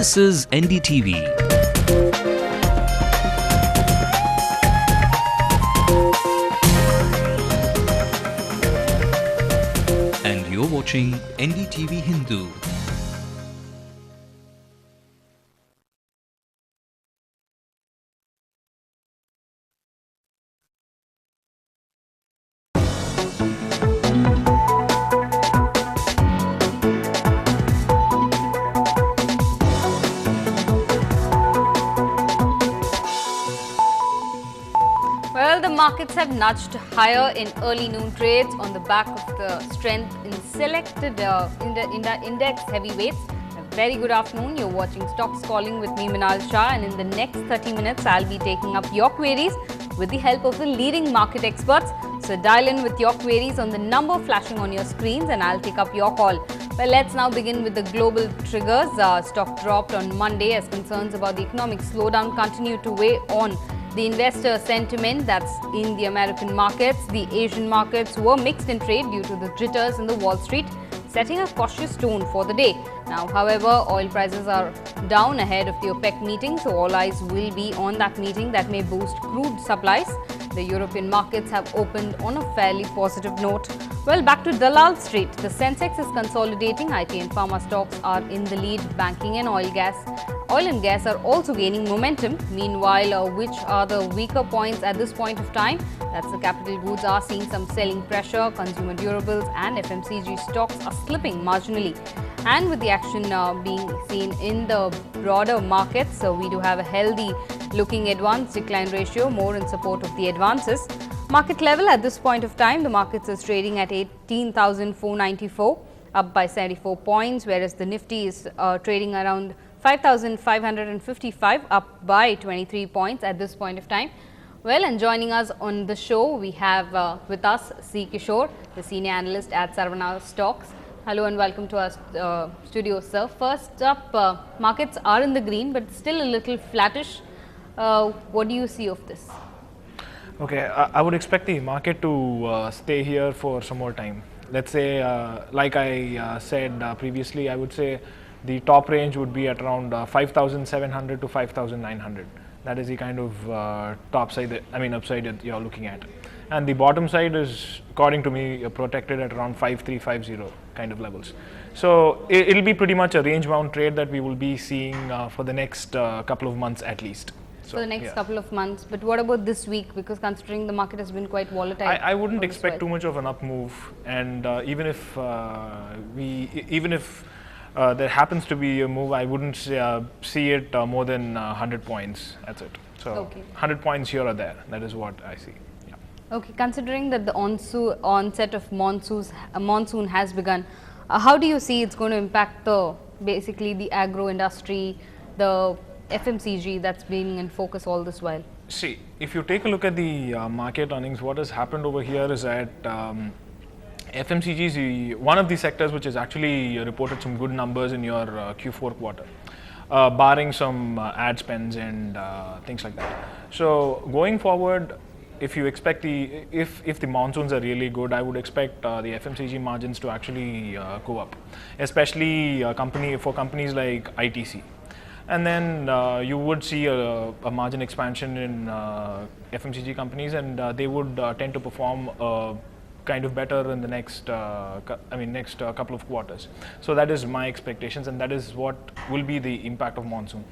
This is NDTV. And you're watching NDTV Hindu. Well, the markets have nudged higher in early noon trades on the back of the strength in selected index heavyweights. A very good afternoon. You're watching Stocks Calling with me, Minal Shah, and in the next 30 minutes, I'll be taking up your queries with the help of the leading market experts. So dial in with your queries on the number flashing on your screens, and I'll take up your call. Well, let's now begin with the global triggers. Stock dropped on Monday as concerns about the economic slowdown continue to weigh on the investor sentiment. That's in the American markets. The Asian markets were mixed in trade due to the jitters in the Wall Street, setting a cautious tone for the day. Now, however, oil prices are down ahead of the OPEC meeting, so all eyes will be on that meeting that may boost crude supplies. The European markets have opened on a fairly positive note. Well, back to Dalal Street. The Sensex is consolidating. IT and pharma stocks are in the lead. Banking and oil and gas are also gaining momentum. Meanwhile, which are the weaker points at this point of time? That's the capital goods are seeing some selling pressure. Consumer durables and FMCG stocks are slipping marginally. And with the action being seen in the broader markets, we do have a healthy looking advance decline ratio, more in support of the advances. Market level at this point of time, the markets is trading at 18,494, up by 74 points, whereas the Nifty is trading around 5,555, up by 23 points at this point of time. Well, and joining us on the show, we have with us C. Kishore, the senior analyst at Sarvana Stocks. Hello and welcome to our studio, sir. First up, markets are in the green, but still a little flattish. What do you see of this? Okay, I would expect the market to stay here for some more time. Let's say, like I said previously, I would say the top range would be at around 5,700 to 5,900. That is the kind of upside that you're looking at. And the bottom side is, according to me, protected at around 5,350 kind of levels. So it'll be pretty much a range-bound trade that we will be seeing for the next couple of months at least. So the next couple of months. But what about this week? Because considering the market has been quite volatile. I wouldn't expect too much of an up move, and even if there happens to be a move, I wouldn't see it more than 100 points. That's it. So 100 points here or there. That is what I see. Yeah. Okay. Considering that the onset of monsoon has begun, how do you see it's going to impact basically the agro industry, the FMCG that's being in focus all this while? See, if you take a look at the market earnings, what has happened over here is that FMCG is one of the sectors which has actually reported some good numbers in your Q4 quarter, barring some ad spends and things like that. So going forward, if you expect if the monsoons are really good, I would expect the FMCG margins to actually go up, especially for companies like ITC. And then you would see a margin expansion in FMCG companies, and they would tend to perform kind of better in the next couple of quarters. So that is my expectations, and that is what will be the impact of monsoon.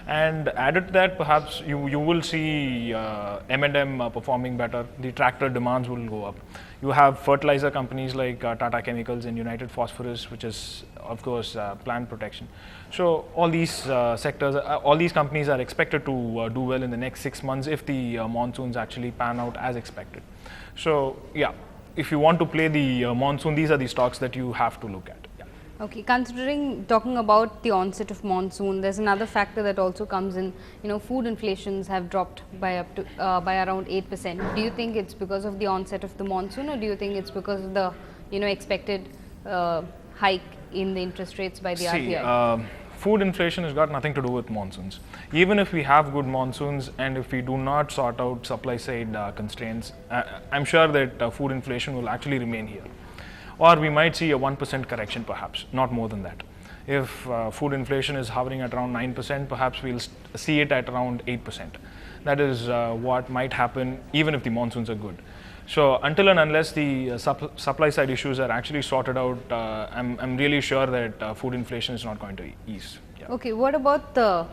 And added to that, perhaps you will see M&M performing better. The tractor demands will go up. You have fertilizer companies like Tata Chemicals and United Phosphorus, which is of course plant protection. So all these sectors, all these companies are expected to do well in the next 6 months if the monsoons actually pan out as expected. So yeah, if you want to play the monsoon, these are the stocks that you have to look at. Yeah. Okay, talking about the onset of monsoon, there's another factor that also comes in. Food inflations have dropped by around 8%. Do you think it's because of the onset of the monsoon, or do you think it's because of the expected hike in the interest rates by the RBI? Food inflation has got nothing to do with monsoons. Even if we have good monsoons and if we do not sort out supply side constraints, I'm sure that food inflation will actually remain here. Or we might see a 1% correction perhaps, not more than that. If food inflation is hovering at around 9%, perhaps we'll see it at around 8%. That is what might happen even if the monsoons are good. So until and unless the supply side issues are actually sorted out, I'm really sure that food inflation is not going to ease. Yeah. Okay, what about the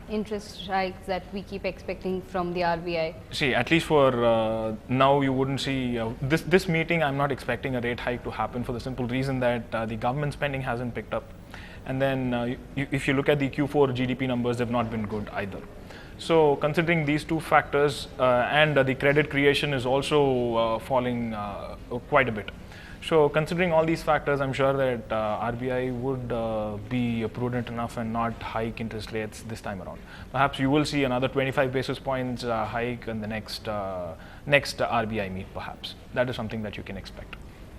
interest hikes that we keep expecting from the RBI? See, at least for now, you wouldn't see this meeting. I'm not expecting a rate hike to happen for the simple reason that the government spending hasn't picked up, and then if you look at the Q4 GDP numbers, they've not been good either. So considering these two factors and the credit creation is also falling quite a bit. So considering all these factors, I'm sure that RBI would be prudent enough and not hike interest rates this time around. Perhaps you will see another 25 basis points hike in the next RBI meet, perhaps. That is something that you can expect.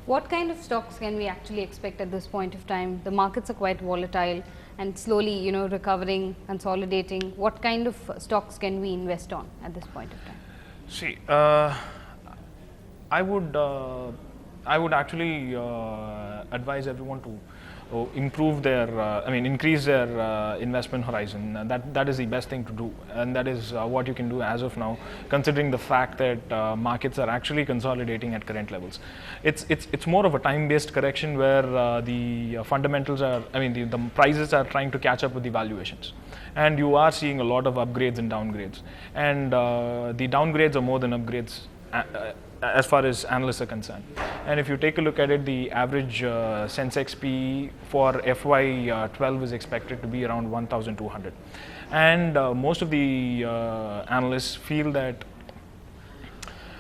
What kind of stocks can we actually expect at this point of time? The markets are quite volatile and slowly, recovering, consolidating. What kind of stocks can we invest on at this point of time? See, I would actually advise everyone to improve their, increase their investment horizon. That is the best thing to do, and that is what you can do as of now, considering the fact that markets are actually consolidating at current levels. It's more of a time-based correction where the fundamentals are, the prices are trying to catch up with the valuations, and you are seeing a lot of upgrades and downgrades, and the downgrades are more than upgrades. As far as analysts are concerned. And if you take a look at it, the average Sensex PE for FY12 is expected to be around 1,200. And most of the analysts feel that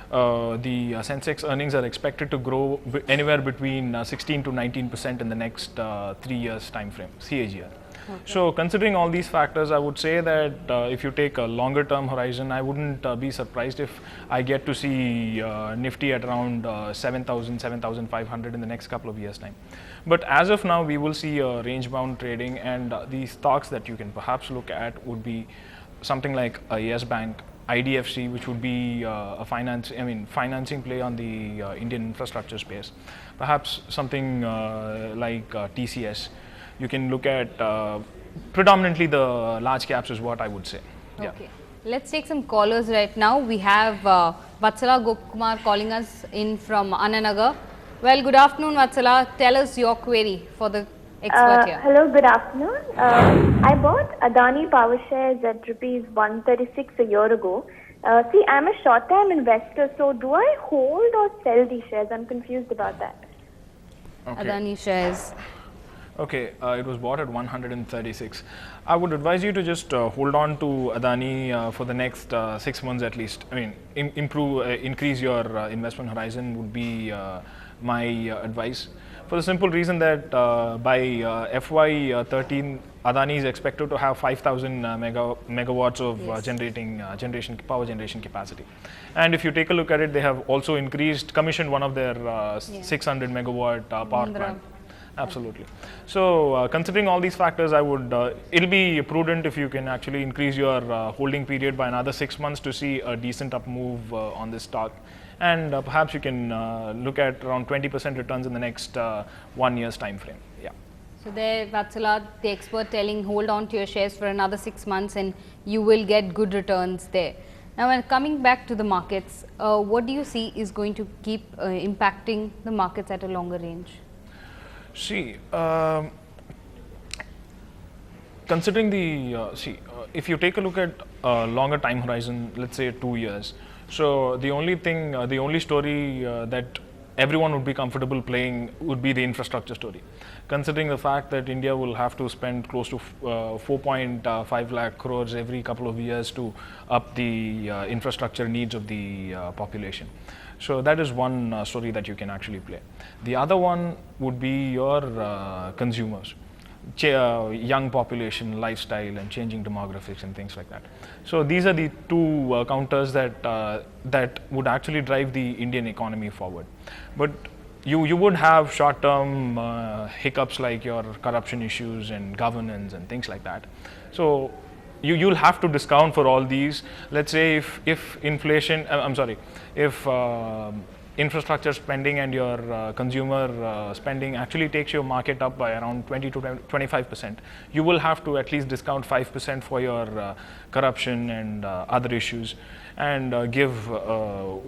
the Sensex earnings are expected to grow anywhere between 16 to 19% in the next 3 years time frame, CAGR. Okay. So considering all these factors, I would say that if you take a longer term horizon, I wouldn't be surprised if I get to see Nifty at around 7,000, 7,500 in the next couple of years time. But as of now, we will see range bound trading, and the stocks that you can perhaps look at would be something like Yes Bank, IDFC, which would be a financing play on the Indian infrastructure space. Perhaps something like TCS. You can look at predominantly the large caps is what I would say. Okay. Yeah. Let's take some callers right now. We have Vatsala Gokumar calling us in from Ananagar. Well, good afternoon, Vatsala. Tell us your query for the expert here. Hello, good afternoon. I bought Adani Power shares at rupees 136 a year ago. See, I'm a short-term investor, so do I hold or sell these shares? I'm confused about that. Okay. Adani shares. Okay, it was bought at 136. I would advise you to just hold on to Adani for the next 6 months at least. Increase your investment horizon would be my advice. For the simple reason that by FY13, Adani is expected to have 5,000 megawatts of power generation capacity. And if you take a look at it, they have also commissioned one of their 600 megawatt power plant. Absolutely. So considering all these factors, I would, it'll be prudent if you can actually increase your holding period by another 6 months to see a decent up move on this stock. And perhaps you can look at around 20% returns in the next 1 year's time frame. Yeah. So there, Vatsala, the expert telling hold on to your shares for another 6 months and you will get good returns there. Now, when coming back to the markets, what do you see is going to keep impacting the markets at a longer range? See, considering the, if you take a look at longer time horizon, let's say 2 years, so the only story that everyone would be comfortable playing would be the infrastructure story. Considering the fact that India will have to spend close to 4.5 lakh crores every couple of years to up the infrastructure needs of the population. So that is one story that you can actually play. The other one would be your consumers, young population, lifestyle, and changing demographics and things like that. So these are the two counters that would actually drive the Indian economy forward. But you would have short-term hiccups like your corruption issues and governance and things like that. So you'll have to discount for all these. Let's say if inflation, if infrastructure spending and your consumer spending actually takes your market up by around 20 to 25%. You will have to at least discount 5% for your corruption and other issues, and give a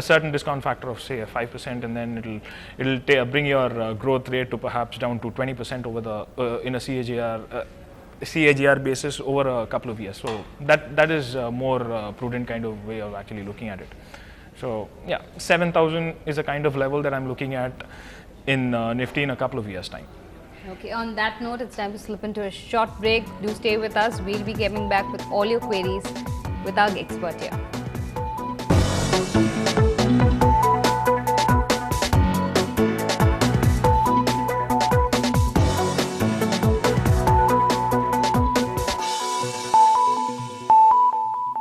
certain discount factor of say 5%, and then it'll bring your growth rate to perhaps down to 20% over the in a CAGR basis over a couple of years. So that is a more prudent kind of way of actually looking at it. So yeah, 7,000 is a kind of level that I'm looking at in Nifty in a couple of years' time. Okay, on that note, it's time to slip into a short break. Do stay with us. We'll be coming back with all your queries with our expert here.